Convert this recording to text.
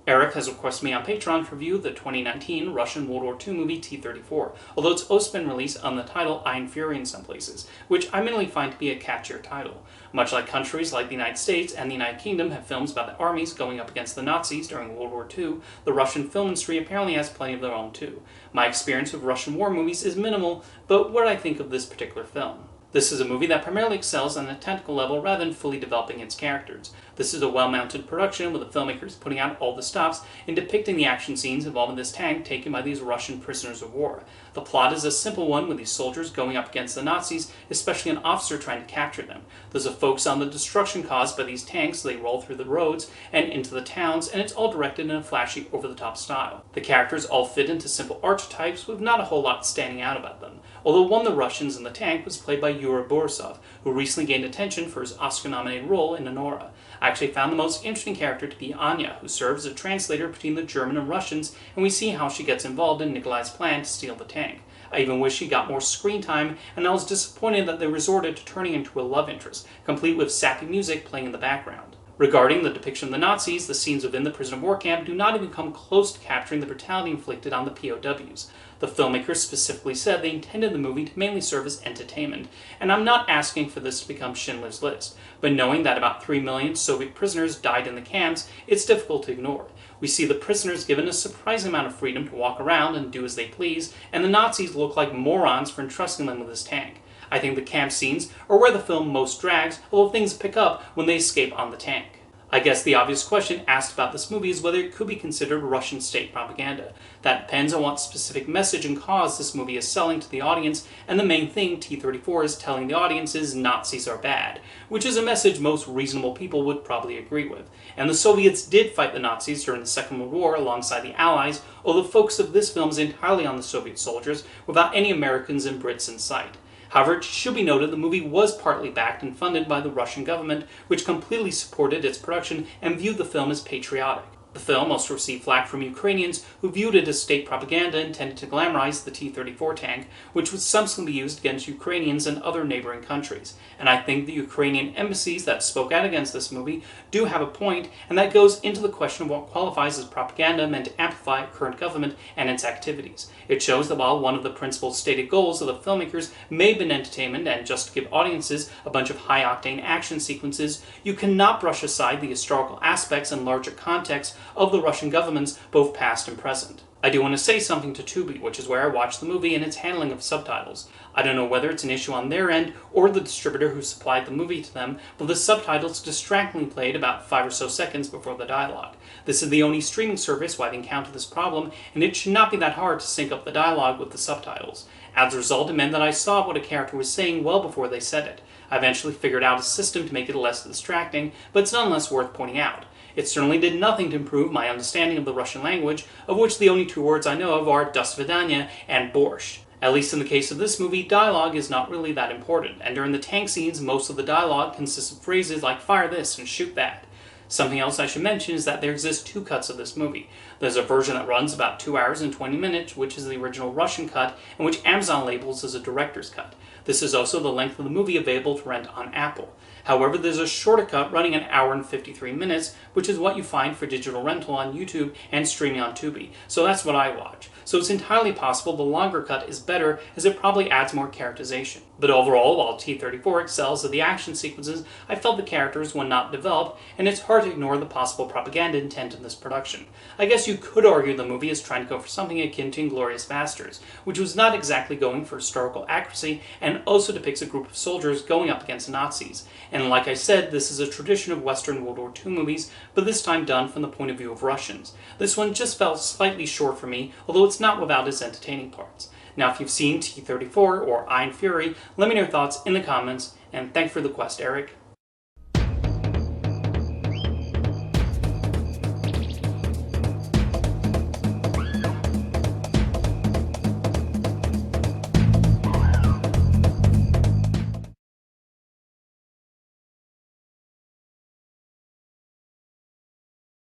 Eric has requested me on Patreon to review the 2019 Russian World War II movie T-34, although it's also been released on the title Iron Fury in some places, which I mainly find to be a catchier title. Much like countries like the United States and the United Kingdom have films about the armies going up against the Nazis during World War II, the Russian film industry apparently has plenty of their own too. My experience with Russian war movies is minimal, but what I think of this particular film. This is a movie that primarily excels on a technical level rather than fully developing its characters. This is a well-mounted production with the filmmakers putting out all the stops and depicting the action scenes involving this tank taken by these Russian prisoners of war. The plot is a simple one with these soldiers going up against the Nazis, especially an officer trying to capture them. There's a focus on the destruction caused by these tanks as they roll through the roads and into the towns, and it's all directed in a flashy, over-the-top style. The characters all fit into simple archetypes with not a whole lot standing out about them, although one of the Russians in the tank was played by Yuri Borisov, who recently gained attention for his Oscar-nominated role in Nora. I actually found the most interesting character to be Anya, who serves as a translator between the German and Russians, and we see how she gets involved in Nikolai's plan to steal the tank. I even wish she got more screen time, and I was disappointed that they resorted to turning into a love interest, complete with sappy music playing in the background. Regarding the depiction of the Nazis, the scenes within the prison war camp do not even come close to capturing the brutality inflicted on the POWs. The filmmakers specifically said they intended the movie to mainly serve as entertainment, and I'm not asking for this to become Schindler's List, but knowing that about 3 million Soviet prisoners died in the camps, it's difficult to ignore. We see the prisoners given a surprising amount of freedom to walk around and do as they please, and the Nazis look like morons for entrusting them with this tank. I think the camp scenes are where the film most drags, although things pick up when they escape on the tank. I guess the obvious question asked about this movie is whether it could be considered Russian state propaganda. That depends on what specific message and cause this movie is selling to the audience, and the main thing T-34 is telling the audience is Nazis are bad, which is a message most reasonable people would probably agree with. And the Soviets did fight the Nazis during the Second World War alongside the Allies, although the focus of this film is entirely on the Soviet soldiers, without any Americans and Brits in sight. However, it should be noted the movie was partly backed and funded by the Russian government, which completely supported its production and viewed the film as patriotic. The film also received flack from Ukrainians who viewed it as state propaganda intended to glamorize the T-34 tank, which would subsequently be used against Ukrainians and other neighboring countries. And I think the Ukrainian embassies that spoke out against this movie do have a point, and that goes into the question of what qualifies as propaganda meant to amplify current government and its activities. It shows that while one of the principal stated goals of the filmmakers may have been entertainment and just to give audiences a bunch of high-octane action sequences, you cannot brush aside the historical aspects and larger context of the Russian governments, both past and present. I do want to say something to Tubi, which is where I watched the movie, and its handling of subtitles. I don't know whether it's an issue on their end or the distributor who supplied the movie to them, but the subtitles distractingly played about 5 or so seconds before the dialogue. This is the only streaming service where I've encountered this problem, and it should not be that hard to sync up the dialogue with the subtitles. As a result, it meant that I saw what a character was saying well before they said it. I eventually figured out a system to make it less distracting, but it's nonetheless worth pointing out. It certainly did nothing to improve my understanding of the Russian language, of which the only 2 words I know of are "do svidaniya" and "borscht." At least in the case of this movie, dialogue is not really that important, and during the tank scenes, most of the dialogue consists of phrases like "fire this" and "shoot that." Something else I should mention is that there exist 2 cuts of this movie. There's a version that runs about 2 hours and 20 minutes, which is the original Russian cut, and which Amazon labels as a director's cut. This is also the length of the movie available to rent on Apple. However, there's a shorter cut running 1 hour and 53 minutes, which is what you find for digital rental on YouTube and streaming on Tubi, so that's what I watch. So it's entirely possible the longer cut is better, as it probably adds more characterization. But overall, while T-34 excels at the action sequences, I felt the characters were not developed, and it's hard to ignore the possible propaganda intent in this production. I guess you could argue the movie is trying to go for something akin to Inglourious Basterds, which was not exactly going for historical accuracy, and also depicts a group of soldiers going up against Nazis. And like I said, this is a tradition of Western World War II movies, but this time done from the point of view of Russians. This one just felt slightly short for me, although it's not without its entertaining parts. Now, if you've seen T-34 or Iron Fury, let me know your thoughts in the comments, and thanks for the request, Eric.